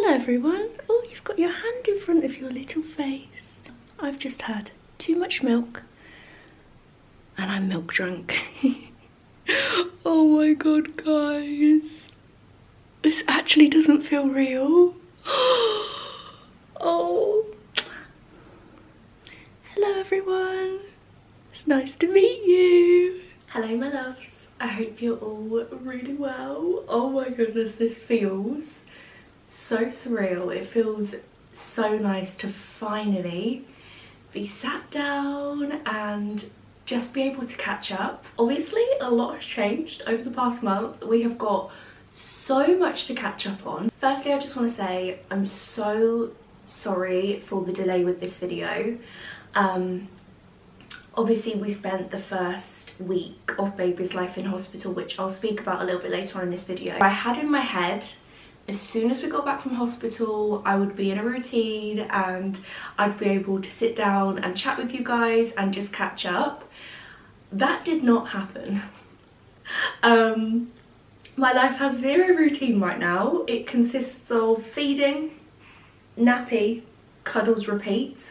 Hello everyone. Oh, you've got your hand in front of your little face. I've just had too much milk and I'm milk drunk. Oh my god, guys. This actually doesn't feel real. Oh. Hello everyone. It's nice to meet you. Hello my loves. I hope you're all really well. Oh my goodness, this feels so surreal. It feels so nice to finally be sat down and just be able to catch up. Obviously a lot has changed over the past month. We have got so much to catch up on. Firstly, I just want to say I'm so sorry for the delay with this video. Obviously we spent the first week of baby's life in hospital, which I'll speak about a little bit later on in this video. I had in my head, as soon as we got back from hospital, I would be in a routine and I'd be able to sit down and chat with you guys and just catch up. That did not happen. My life has zero routine right now. It consists of feeding, nappy, cuddles, repeat.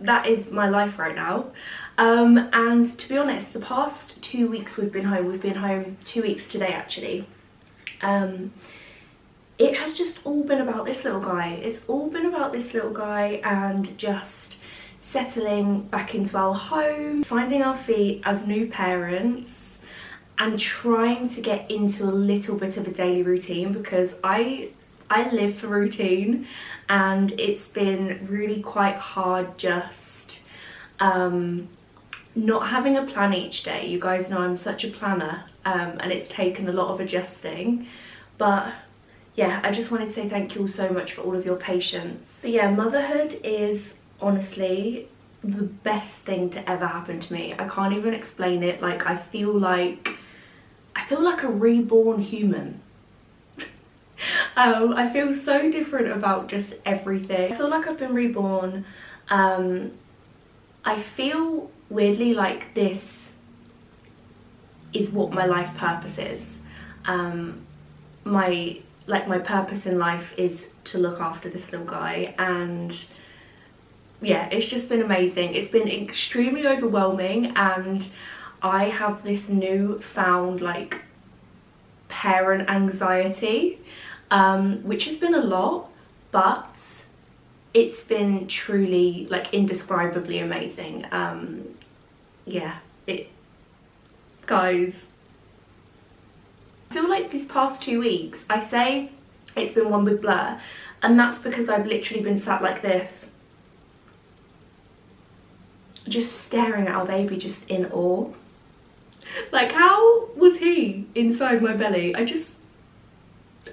That is my life right now. And to be honest, the past 2 weeks we've been home 2 weeks today actually. It has just all been about this little guy. It's all been about this little guy and just settling back into our home, finding our feet as new parents and trying to get into a little bit of a daily routine, because I live for routine and it's been really quite hard just not having a plan each day. You guys know I'm such a planner and it's taken a lot of adjusting, but yeah, I just wanted to say thank you all so much for all of your patience. But yeah, motherhood is honestly the best thing to ever happen to me. I can't even explain it. Like I feel like a reborn human. I feel so different about just everything. I feel like I've been reborn. I feel weirdly like this is what my life purpose is. My purpose in life is to look after this little guy, and yeah, it's just been amazing. It's been extremely overwhelming and I have this newfound like parent anxiety, which has been a lot, but it's been truly like indescribably amazing. Yeah, guys, I feel like these past 2 weeks, I say it's been one big blur, and that's because I've literally been sat like this, just staring at our baby, just in awe. Like, how was he inside my belly? I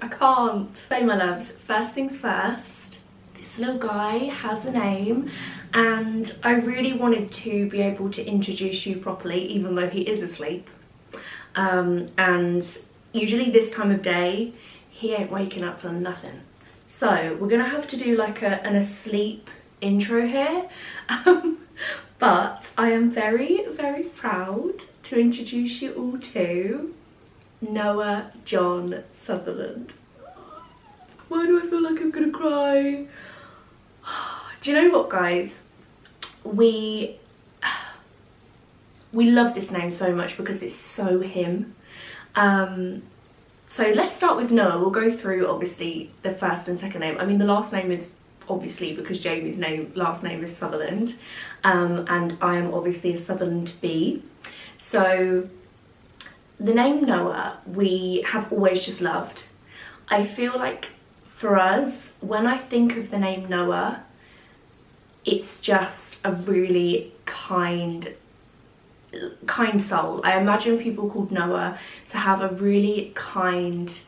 can't. So my loves, first things first, this little guy has a name and I really wanted to be able to introduce you properly, even though he is asleep. And usually this time of day, he ain't waking up for nothing. So we're gonna have to do like an asleep intro here. But I am very, very proud to introduce you all to Noah John Sutherland. Why do I feel like I'm gonna cry? Do you know what, guys? We love this name so much because it's so him. So let's start with Noah. We'll go through obviously the first and second name. I mean, the last name is obviously because Jamie's last name is Sutherland, and I am obviously a Sutherland bee. So the name Noah we have always just loved. I feel like for us, when I think of the name Noah, it's just a really kind soul. I imagine people called Noah to have a really kind,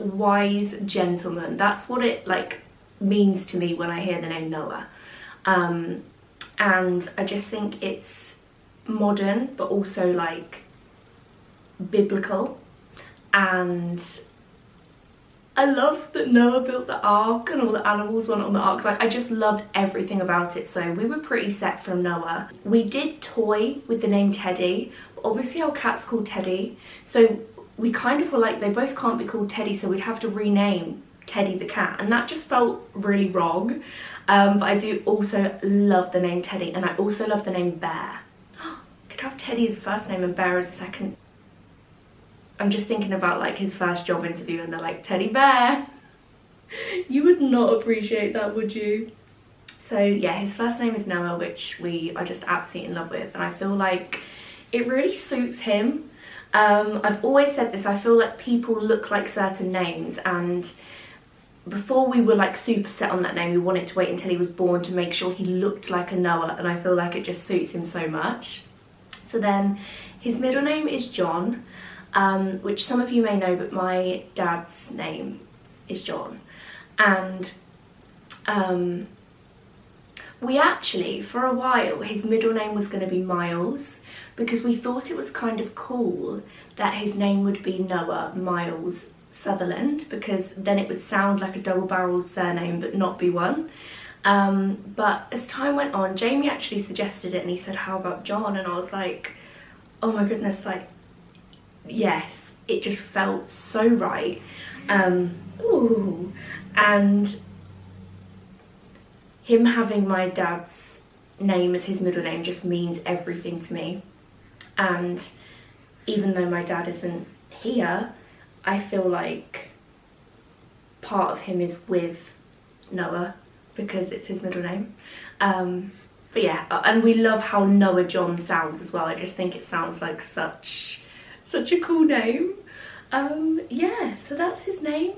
wise gentleman. That's what it like means to me when I hear the name Noah. And I just think it's modern but also like biblical, and I love that Noah built the ark and all the animals went on the ark. Like, I just loved everything about it, so we were pretty set from Noah. We did toy with the name Teddy, but obviously our cat's called Teddy, so we kind of were like, they both can't be called Teddy, so we'd have to rename Teddy the cat, and that just felt really wrong. But I do also love the name Teddy, and I also love the name Bear. Could have Teddy as a first name and Bear as a second. I'm just thinking about like his first job interview and they're like, Teddy Bear. You would not appreciate that, would you? So yeah, his first name is Noah, which we are just absolutely in love with, and I feel like it really suits him. I've always said this, I feel like people look like certain names, and before we were like super set on that name, we wanted to wait until he was born to make sure he looked like a Noah, and I feel like it just suits him so much. So then his middle name is John, which some of you may know, but my dad's name is John. And we actually, for a while, his middle name was going to be Miles, because we thought it was kind of cool that his name would be Noah Miles Sutherland, because then it would sound like a double-barreled surname but not be one. But as time went on, Jamie actually suggested it and he said, how about John? And I was like, oh my goodness, like, yes, it just felt so right. Ooh. And him having my dad's name as his middle name just means everything to me. And even though my dad isn't here, I feel like part of him is with Noah because it's his middle name. But yeah, and we love how Noah John sounds as well. I just think it sounds like such a cool name. Yeah, so that's his name,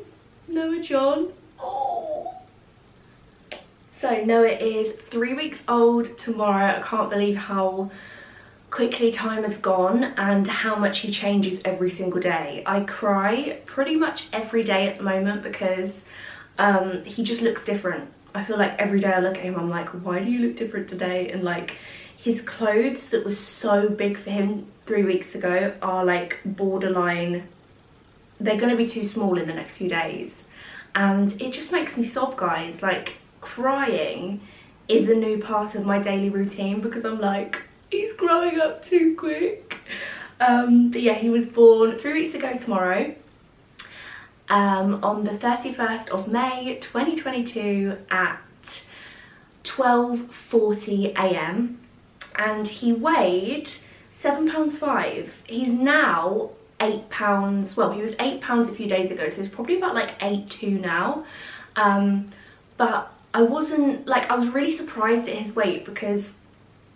Noah John. Oh. So Noah is 3 weeks old tomorrow. I can't believe how quickly time has gone and how much he changes every single day. I cry pretty much every day at the moment because he just looks different. I feel like every day I look at him, I'm like, why do you look different today? And like his clothes that was so big for him 3 weeks ago are like borderline, they're going to be too small in the next few days. And it just makes me sob, guys. Like, crying is a new part of my daily routine because I'm like, he's growing up too quick. But yeah, he was born 3 weeks ago tomorrow, on the 31st of May 2022 at 12:40 AM, and he weighed 7 £5. He's now 8 pounds, well, he was 8 pounds a few days ago, so he's probably about like 8'2" now. But I wasn't, like, I was really surprised at his weight because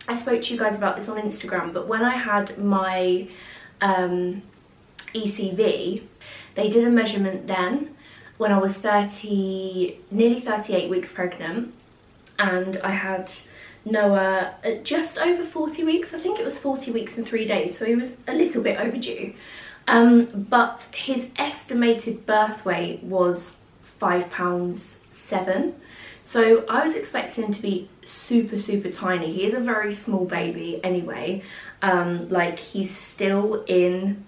I spoke to you guys about this on Instagram, but when I had my ECV, they did a measurement then when I was nearly 38 weeks pregnant, and I had Noah at just over 40 weeks. I think it was 40 weeks and 3 days, so he was a little bit overdue. But his estimated birth weight was 5 pounds 7. So I was expecting him to be super tiny. He is a very small baby anyway. Like, he's still in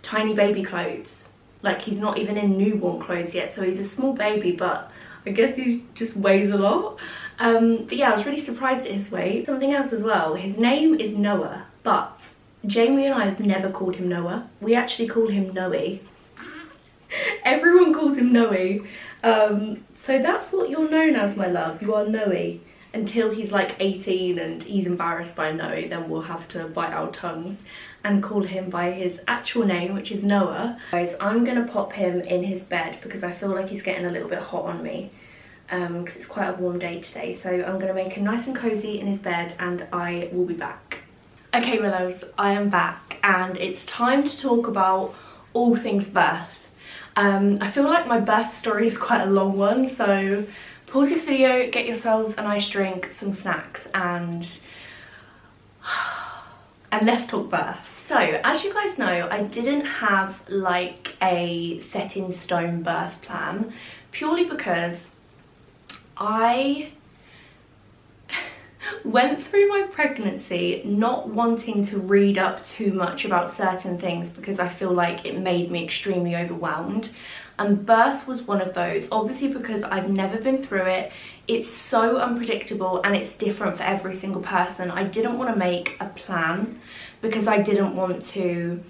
tiny baby clothes. Like, he's not even in newborn clothes yet, so he's a small baby, but I guess he just weighs a lot. But yeah, I was really surprised at his weight. Something else as well, his name is Noah, but Jamie and I have never called him Noah. We actually call him Noe. Everyone calls him Noe. So that's what you're known as, my love. You are Noe. Until he's like 18 and he's embarrassed by Noe, then we'll have to bite our tongues and call him by his actual name, which is Noah. Guys, I'm gonna pop him in his bed because I feel like he's getting a little bit hot on me, because it's quite a warm day today. So I'm gonna make him nice and cozy in his bed and I will be back. Okay, my loves, I am back and it's time to talk about all things birth. I feel like my birth story is quite a long one, so pause this video, get yourselves a nice drink, some snacks, and let's talk birth. So, as you guys know, I didn't have like a set in stone birth plan, purely because I went through my pregnancy not wanting to read up too much about certain things because I feel like it made me extremely overwhelmed, and birth was one of those. Obviously, because I've never been through it, it's so unpredictable and it's different for every single person. I didn't want to make a plan because I didn't want to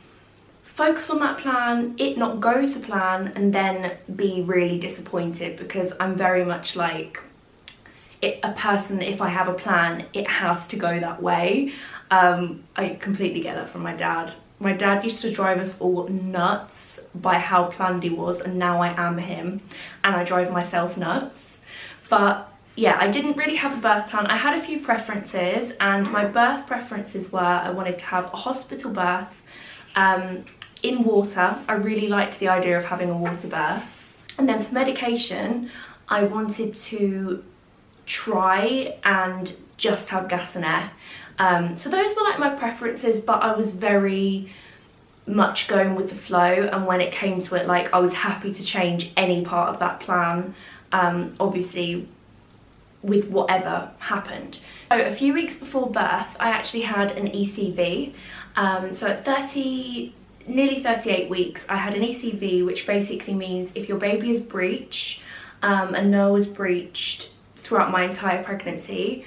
focus on that plan, it not go to plan, and then be really disappointed, because I'm very much like a person, if I have a plan, it has to go that way. I completely get that from my dad. My dad used to drive us all nuts by how planned he was, and now I am him and I drive myself nuts. But yeah, I didn't really have a birth plan. I had a few preferences, and my birth preferences were I wanted to have a hospital birth in water. I really liked the idea of having a water birth. And then for medication, I wanted to try and just have gas and air. So those were like my preferences, but I was very much going with the flow, and when it came to it, like, I was happy to change any part of that plan, obviously with whatever happened. So a few weeks before birth, I actually had an ECV. So at nearly 38 weeks, I had an ECV, which basically means if your baby is breech, and Noah was breeched throughout my entire pregnancy,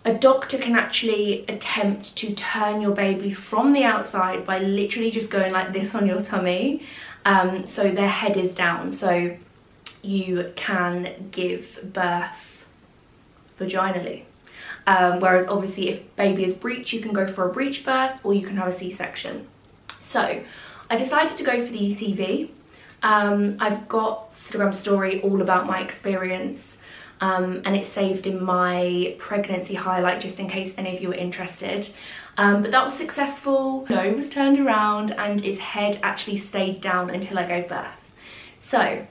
a doctor can actually attempt to turn your baby from the outside by literally just going like this on your tummy. So their head is down, so you can give birth vaginally. Whereas obviously if baby is breech, you can go for a breech birth or you can have a C-section. So I decided to go for the ECV. I've got Instagram story all about my experience, and it's saved in my pregnancy highlight just in case any of you are interested. But that was successful. Noah was turned around and his head actually stayed down until I gave birth. So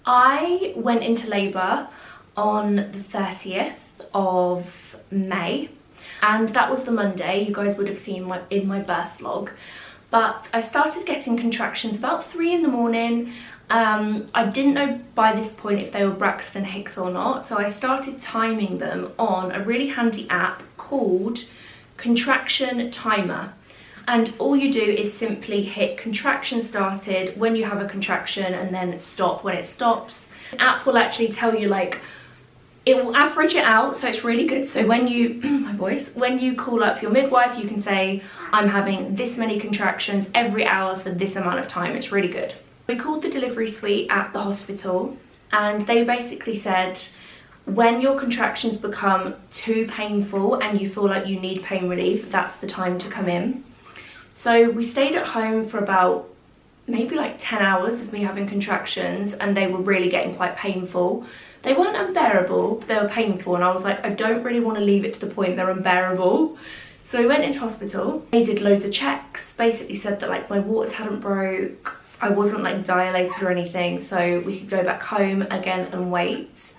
I went into labour on the 30th of May, and that was the Monday. You guys would have seen in my birth vlog. But I started getting contractions about 3 in the morning. I didn't know by this point if they were Braxton Hicks or not, so I started timing them on a really handy app called Contraction Timer. And all you do is simply hit contraction started when you have a contraction, and then stop when it stops. The app will actually tell you, like, it will average it out, so it's really good. So when you, when you call up your midwife, you can say, I'm having this many contractions every hour for this amount of time. It's really good. We called the delivery suite at the hospital, and they basically said, when your contractions become too painful and you feel like you need pain relief, that's the time to come in. So we stayed at home for about maybe like 10 hours of me having contractions, and they were really getting quite painful. They weren't unbearable, but they were painful, and I was like, I don't really want to leave it to the point they're unbearable. So we went into hospital. They did loads of checks, basically said that like my waters hadn't broke, I wasn't like dilated or anything, so we could go back home again and wait.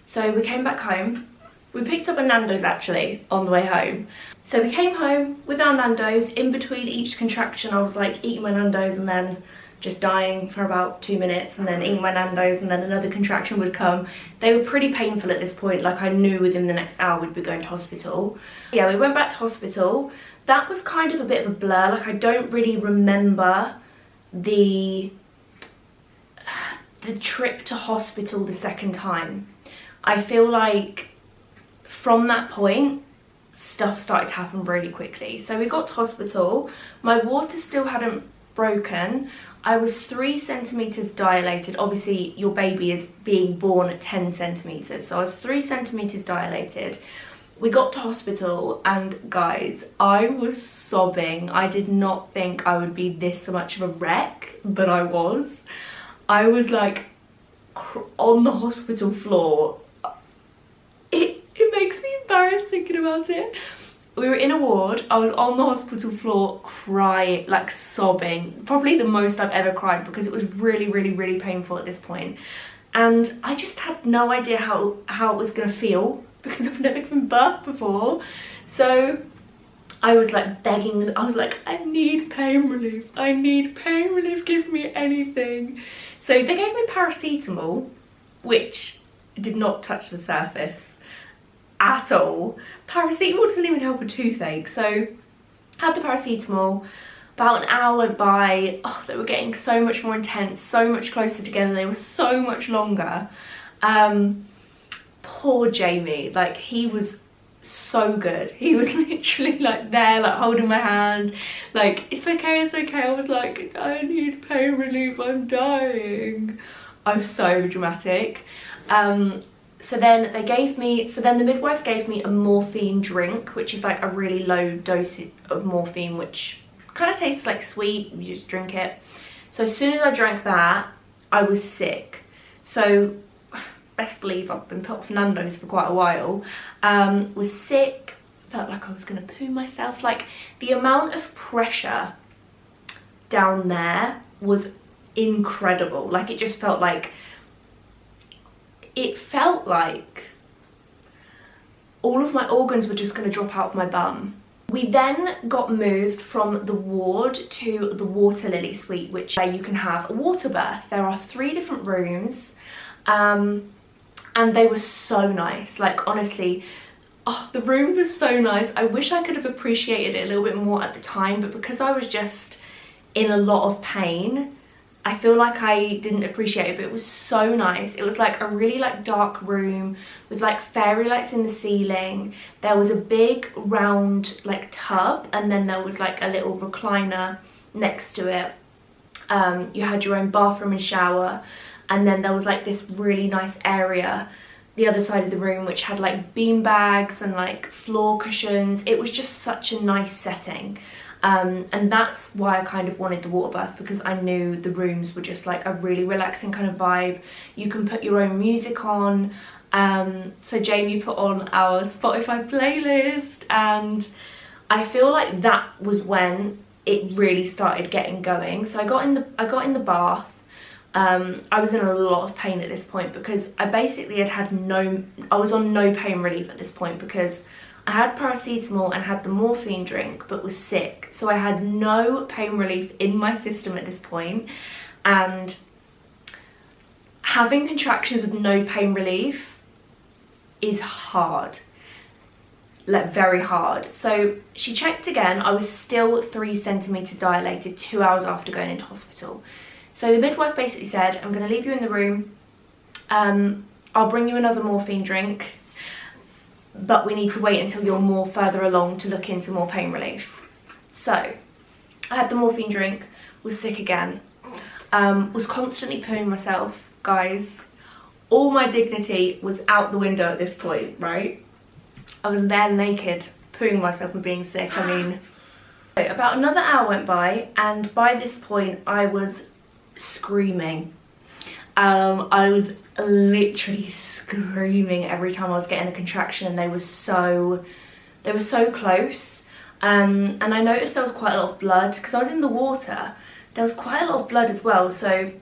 So we came back home. We picked up a Nando's actually on the way home. So we came home with our Nando's. In between each contraction, I was like eating my Nando's and then just dying for about 2 minutes, and then eating my Nando's, and then another contraction would come. They were pretty painful at this point. Like, I knew within the next hour we'd be going to hospital. Yeah, we went back to hospital. That was kind of a bit of a blur. Like, I don't really remember the trip to hospital the second time. I feel like from that point, stuff started to happen really quickly. So we got to hospital. My water still hadn't broken. I was 3 centimeters dilated. Obviously your baby is being born at 10 centimeters, so I was 3 centimeters dilated. We got to hospital, and guys, I was sobbing. I did not think I would be this much of a wreck, but I was. I was like on the hospital floor. It makes me embarrassed thinking about it. We were in a ward. I was on the hospital floor crying, like sobbing. Probably the most I've ever cried, because it was really, really, really painful at this point. And I just had no idea how it was going to feel, because I've never given birth before. So I was like begging. I was like, I need pain relief. I need pain relief. Give me anything. So they gave me paracetamol, which did not touch the surface at all. Paracetamol doesn't even help a toothache. So had the paracetamol. About an hour went by. Oh, they were getting so much more intense, so much closer together. They were so much longer. Poor Jamie, like, he was so good. He was literally like there, like holding my hand, like, it's okay, it's okay. I was like, I need pain relief, I'm dying. I was so dramatic. So then the midwife gave me a morphine drink, which is like a really low dosage of morphine, which kind of tastes like sweet, you just drink it. So as soon as I drank that, I was sick. So best believe I've been put off Nando's for quite a while. Was sick, felt like I was gonna poo myself. Like, the amount of pressure down there was incredible. Like, it just felt like, all of my organs were just gonna drop out of my bum. We then got moved from the ward to the water lily suite, which where you can have a water birth. There are 3 different rooms, and they were so nice. Like, honestly, oh, the room was so nice. I wish I could have appreciated it a little bit more at the time, but because I was just in a lot of pain, I feel like I didn't appreciate it. But it was so nice. It was like a really like dark room with like fairy lights in the ceiling. There was a big round like tub, and then there was like a little recliner next to it. You had your own bathroom and shower, and then there was like this really nice area the other side of the room which had like bean bags and like floor cushions. It was just such a nice setting. And that's why I kind of wanted the water bath, because I knew the rooms were just like a really relaxing kind of vibe. You can put your own music on. So Jamie put on our Spotify playlist, and I feel like that was when it really started getting going. So I got in the bath. I was in a lot of pain at this point because I basically I was on no pain relief at this point, because I had paracetamol and had the morphine drink but was sick. So I had no pain relief in my system at this point, and having contractions with no pain relief is hard, like very hard. So she checked again. I was still 3 centimeters dilated 2 hours after going into hospital. So the midwife basically said, I'm going to leave you in the room, I'll bring you another morphine drink, but we need to wait until you're more further along to look into more pain relief. So I had the morphine drink, was sick again, was constantly pooing myself, guys. All my dignity was out the window at this point, right? I was there naked, pooing myself and being sick. I mean, about another hour went by, and by this point I was screaming. I was literally screaming every time I was getting a contraction. They were so close, and I noticed there was quite a lot of blood because I was in the water. There was quite a lot of blood as well. So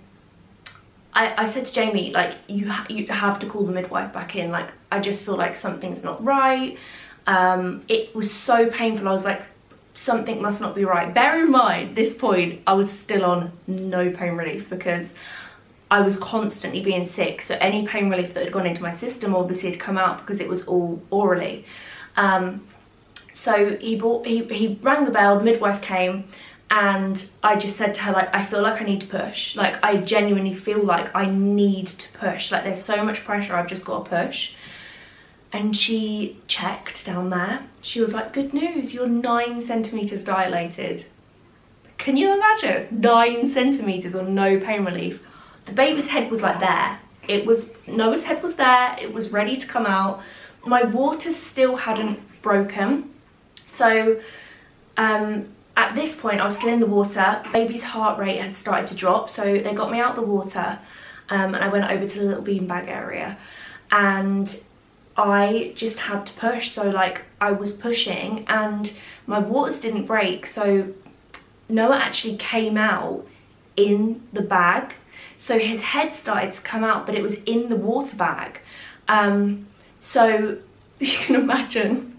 I said to Jamie, like, you have to call the midwife back in. Like, I just feel like something's not right. It was so painful. I was like, something must not be right. Bear in mind, this point I was still on no pain relief because I was constantly being sick. So any pain relief that had gone into my system obviously had come out because it was all orally. So he rang the bell, the midwife came, and I just said to her, like, I feel like I need to push. Like, I genuinely feel like I need to push. Like, there's so much pressure, I've just got to push. And she checked down there. She was like, good news, you're 9 centimeters dilated. Can you imagine? 9 centimeters on no pain relief. The baby's head was like there. Noah's head was there. It was ready to come out. My water still hadn't broken. So at this point, I was still in the water. Baby's heart rate had started to drop. So they got me out of the water, and I went over to the little beanbag area. And I just had to push. So like, I was pushing and my waters didn't break. So Noah actually came out in the bag. So his head started to come out, but it was in the water bag. So you can imagine,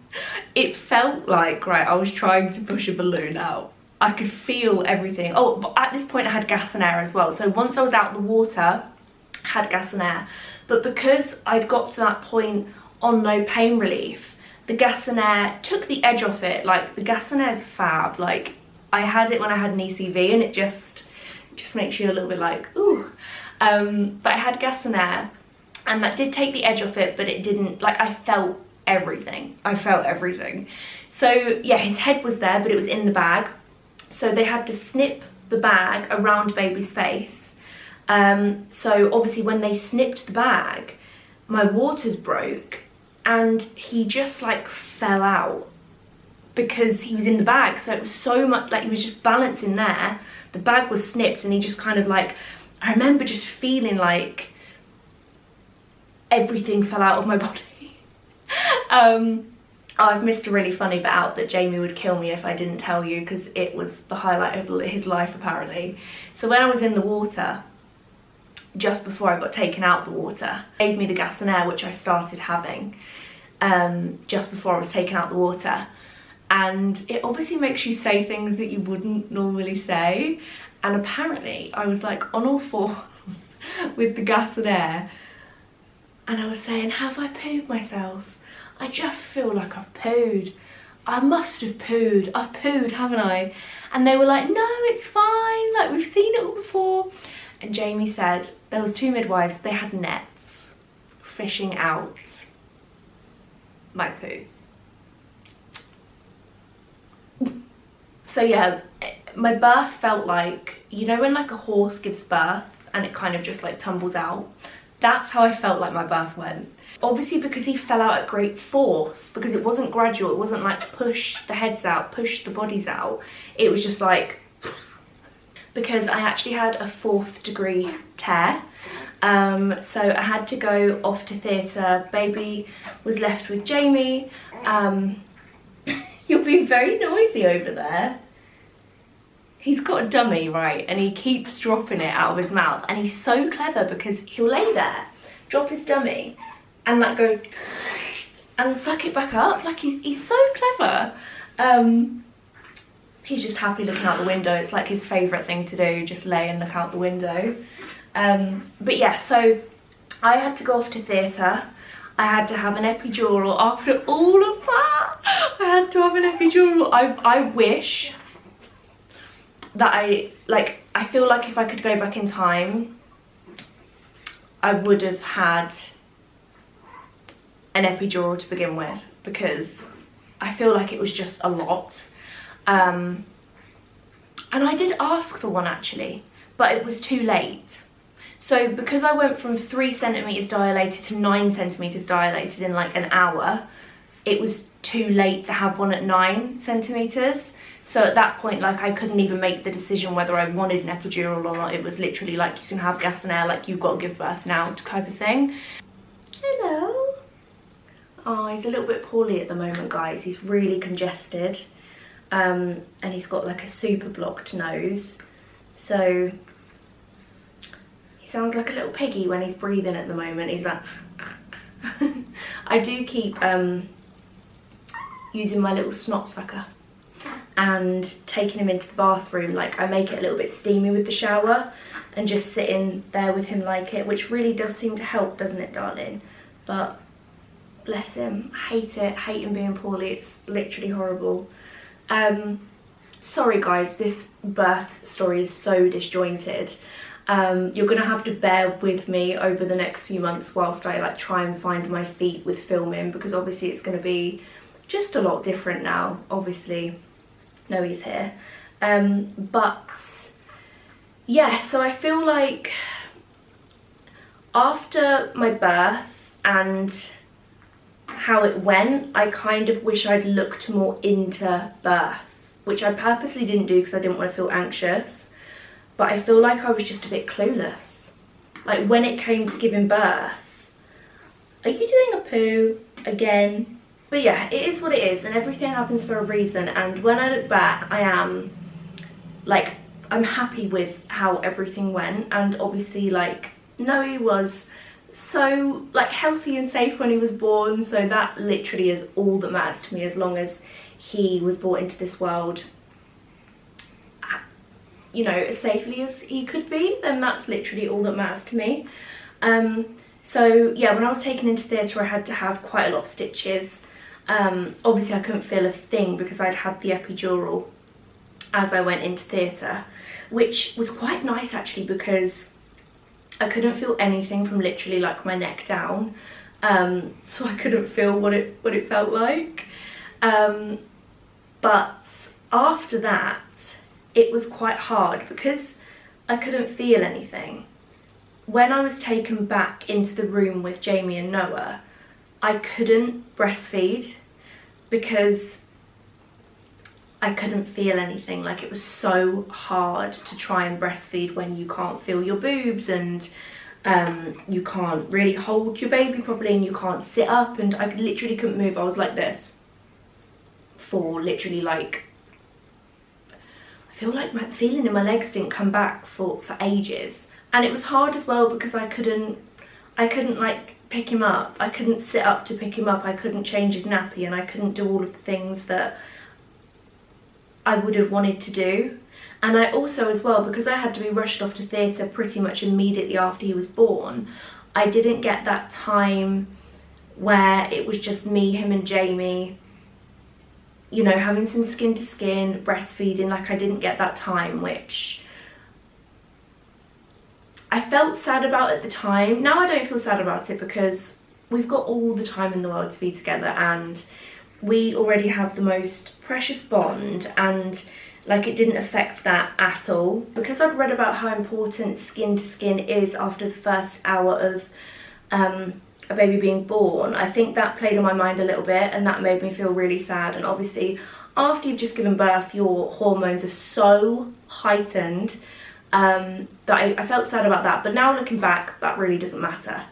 it felt like, right, I was trying to push a balloon out. I could feel everything. Oh, but at this point I had gas and air as well. So once I was out of the water, I had gas and air. But because I'd got to that point on no pain relief, the gas and air took the edge off it. Like, the gas and air is fab. Like, I had it when I had an ECV, and it just makes you a little bit like, ooh. But I had gas and air, and that did take the edge off it, but it didn't, like, I felt everything. I felt everything. So yeah, his head was there, but it was in the bag. So they had to snip the bag around baby's face. So obviously when they snipped the bag, my waters broke and he just like fell out because he was in the bag. So it was so much, like he was just balancing there. The bag was snipped and he just kind of like, I remember just feeling like everything fell out of my body. I've missed a really funny bit out that Jamie would kill me if I didn't tell you, because it was the highlight of his life apparently. So when I was in the water, just before I got taken out the water, he gave me the gas and air, which I started having just before I was taken out the water. And it obviously makes you say things that you wouldn't normally say. And apparently I was like on all fours with the gas and air. And I was saying, have I pooed myself? I just feel like I've pooed. I must have pooed. I've pooed, haven't I? And they were like, no, it's fine. Like, we've seen it all before. And Jamie said, there was 2 midwives. They had nets fishing out my poo. So yeah, my birth felt like, you know when like a horse gives birth and it kind of just like tumbles out? That's how I felt like my birth went. Obviously because he fell out at great force, because it wasn't gradual, it wasn't like push the heads out, push the bodies out. It was just like, because I actually had a 4th degree tear. So I had to go off to theatre. Baby was left with Jamie. You're being very noisy over there. He's got a dummy, right? And he keeps dropping it out of his mouth. And he's so clever because he'll lay there, drop his dummy, and like go and suck it back up. Like he's so clever. He's just happy looking out the window. It's like his favourite thing to do, just lay and look out the window. But yeah, so I had to go off to theatre. I had to have an epidural after all of that. I had to have an epidural. I wish that I feel like if I could go back in time, I would have had an epidural to begin with, because I feel like it was just a lot. And I did ask for one actually, but it was too late. So because I went from 3 centimetres dilated to 9 centimetres dilated in like an hour, it was too late to have one at 9 centimetres. So at that point, like, I couldn't even make the decision whether I wanted an epidural or not. It was literally like, you can have gas and air, like, you've got to give birth now type of thing. Hello. Oh, he's a little bit poorly at the moment, guys. He's really congested. And he's got like a super blocked nose. So he sounds like a little piggy when he's breathing at the moment. He's like... I do keep using my little snot sucker and taking him into the bathroom. Like, I make it a little bit steamy with the shower and just sit in there with him like it, which really does seem to help, doesn't it, darling? But bless him, I hate it, hate him being poorly. It's literally horrible. Sorry guys, this birth story is so disjointed. You're gonna have to bear with me over the next few months whilst I like try and find my feet with filming, because obviously it's gonna be just a lot different now. Obviously Noe's here, but yeah, so I feel like after my birth and how it went, I kind of wish I'd looked more into birth, which I purposely didn't do because I didn't want to feel anxious. But I feel like I was just a bit clueless. Like, when it came to giving birth, are you doing a poo again? But yeah, it is what it is, and everything happens for a reason. And when I look back, I am like, I'm happy with how everything went. And obviously, like, Noe was so like healthy and safe when he was born, so that literally is all that matters to me. As long as he was brought into this world, you know, as safely as he could be, then that's literally all that matters to me. So yeah, when I was taken into theatre, I had to have quite a lot of stitches. Obviously I couldn't feel a thing because I'd had the epidural as I went into theatre, which was quite nice actually, because I couldn't feel anything from literally like my neck down. so I couldn't feel what it felt like. But after that, it was quite hard because I couldn't feel anything. When I was taken back into the room with Jamie and Noah, I couldn't breastfeed because I couldn't feel anything. Like, it was so hard to try and breastfeed when you can't feel your boobs, and you can't really hold your baby properly, and you can't sit up, and I literally couldn't move. I was like this for literally, like, I feel like my feeling in my legs didn't come back for ages. And it was hard as well because I couldn't like pick him up. I couldn't sit up to pick him up. I couldn't change his nappy, and I couldn't do all of the things that I would have wanted to do. And I also, as well, because I had to be rushed off to theatre pretty much immediately after he was born, I didn't get that time where it was just me, him and Jamie, you know, having some skin to skin, breastfeeding. Like, I didn't get that time, which I felt sad about at the time. Now I don't feel sad about it because we've got all the time in the world to be together, and we already have the most precious bond, and like, it didn't affect that at all. Because I'd read about how important skin to skin is after the first hour of a baby being born, I think that played on my mind a little bit, and that made me feel really sad. And obviously after you've just given birth, your hormones are so heightened that I felt sad about that. But now looking back, that really doesn't matter.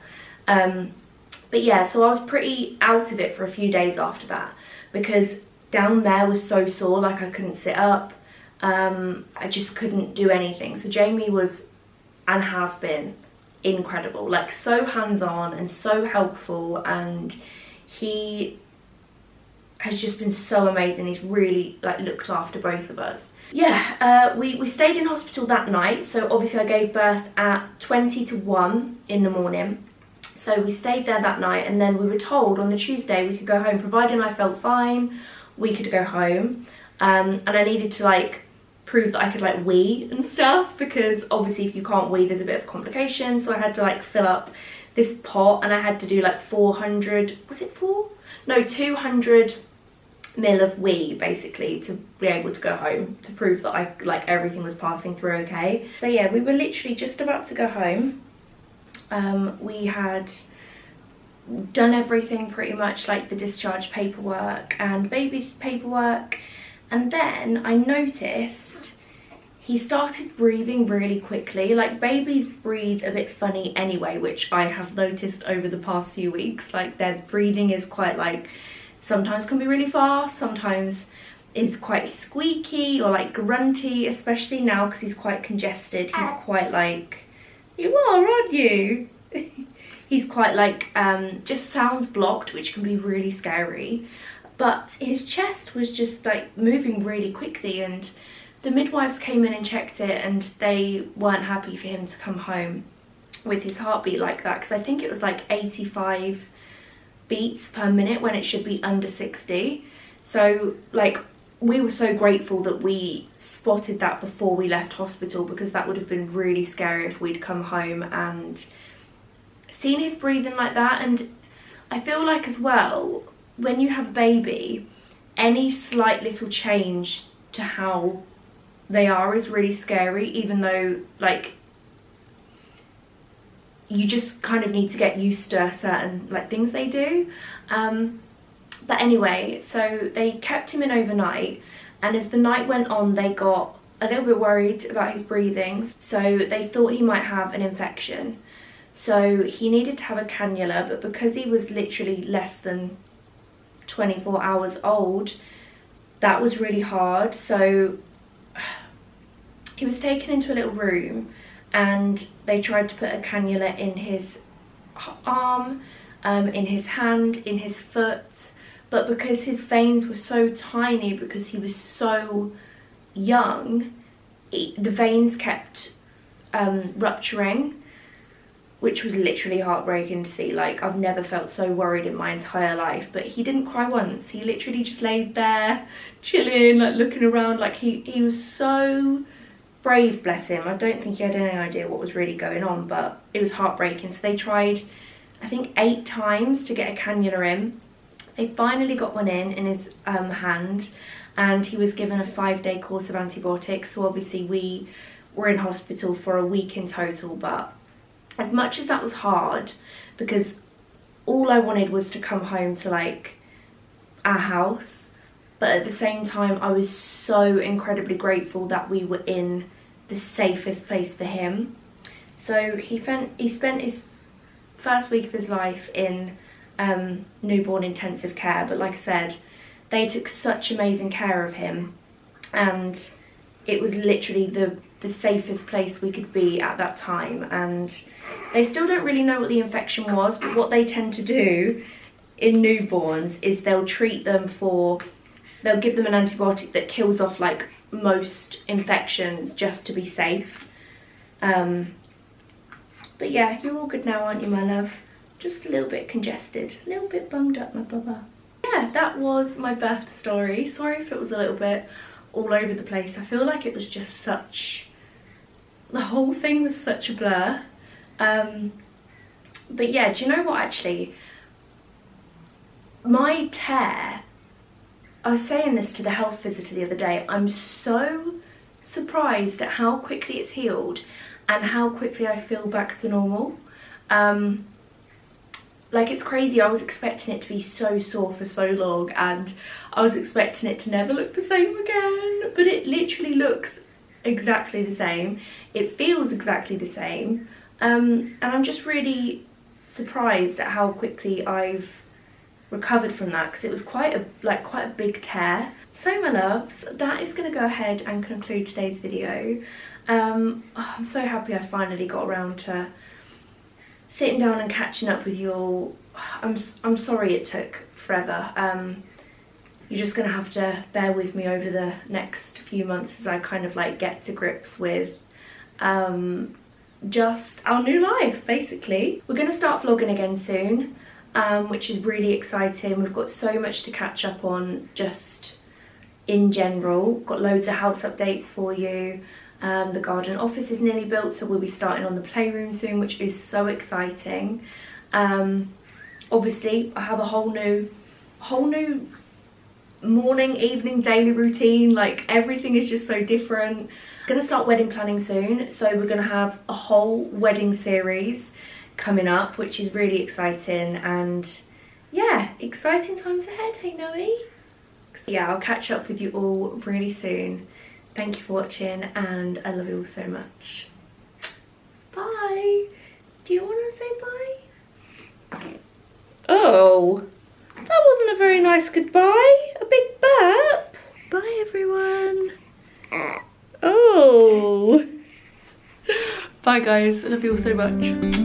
But yeah, so I was pretty out of it for a few days after that because down there was so sore. Like, I couldn't sit up, I just couldn't do anything. So Jamie was, and has been, incredible, like so hands-on and so helpful, and he has just been so amazing. He's really like looked after both of us. Yeah, we stayed in hospital that night. So obviously I gave birth at 20 to 1 in the morning. So we stayed there that night, and then we were told on the Tuesday we could go home, providing I felt fine, we could go home. And I needed to like prove that I could like wee and stuff, because obviously if you can't wee there's a bit of complication. So I had to like fill up this pot, and I had to do like 400, was it 4? No, 200 ml of wee basically to be able to go home, to prove that I like everything was passing through okay. So yeah, we were literally just about to go home. We had done everything pretty much, like the discharge paperwork and baby's paperwork, and then I noticed he started breathing really quickly. Like, babies breathe a bit funny anyway, which I have noticed over the past few weeks. Like, their breathing is quite like, sometimes can be really fast, sometimes is quite squeaky or like grunty, especially now because he's quite congested. He's quite like, you are, aren't you? He's quite like, just sounds blocked, which can be really scary. But his chest was just like moving really quickly, and the midwives came in and checked it, and they weren't happy for him to come home with his heartbeat like that, because I think it was like 85 beats per minute when it should be under 60. So like, we were so grateful that we spotted that before we left hospital, because that would have been really scary if we'd come home and seen his breathing like that. And I feel like as well, when you have a baby, any slight little change to how they are is really scary, even though like you just kind of need to get used to certain like things they do. But anyway, so they kept him in overnight, and as the night went on they got a little bit worried about his breathing, so they thought he might have an infection. So he needed to have a cannula, but because he was literally less than 24 hours old, that was really hard. So he was taken into a little room, and they tried to put a cannula in his arm, in his hand, in his foot, but because his veins were so tiny, because he was so young, the veins kept rupturing, which was literally heartbreaking to see. Like, I've never felt so worried in my entire life. But he didn't cry once. He literally just laid there chilling, like looking around. Like, he was so brave, bless him. I don't think he had any idea what was really going on, but it was heartbreaking. So they tried, I I think 8 times to get a cannula in. They finally got one in his hand, and he was given a 5-day course of antibiotics. So obviously we were in hospital for a week in total, but as much as that was hard, because all I wanted was to come home to like our house, but at the same time I was so incredibly grateful that we were in the safest place for him. So he spent his first week of his life in newborn intensive care, but like I said, they took such amazing care of him, and it was literally the safest place we could be at that time. And they still don't really know what the infection was, but what they tend to do in newborns is they'll give them an antibiotic that kills off like most infections just to be safe. But yeah, you're all good now, aren't you, my love? Just a little bit congested, a little bit bummed up, my bubba. Yeah, that was my birth story. Sorry if it was a little bit all over the place. I feel like it was just the whole thing was such a blur. But yeah, do you know what, actually? My tear, I was saying this to the health visitor the other day, I'm so surprised at how quickly it's healed and how quickly I feel back to normal. Like, it's crazy. I was expecting it to be so sore for so long, and I was expecting it to never look the same again, but it literally looks exactly the same. It feels exactly the same, and I'm just really surprised at how quickly I've recovered from that, because it was quite a big tear. So my loves, that is going to go ahead and conclude today's video. I'm so happy I finally got around to sitting down and catching up with you all. I'm sorry it took forever. You're just gonna have to bear with me over the next few months as I kind of like get to grips with just our new life, basically. We're gonna start vlogging again soon, which is really exciting. We've got so much to catch up on just in general. Got loads of house updates for you. The garden office is nearly built, so we'll be starting on the playroom soon, which is so exciting. Obviously I have a whole new morning, evening, daily routine. Like, everything is just so different. I'm gonna start wedding planning soon, so we're gonna have a whole wedding series coming up, which is really exciting. And yeah, exciting times ahead. Hey Noe. Yeah, I'll catch up with you all really soon. Thank you for watching, and I love you all so much. Bye. Do you want to say bye? Oh, that wasn't a very nice goodbye. A big burp. Bye, everyone. Oh. Bye, guys. I love you all so much.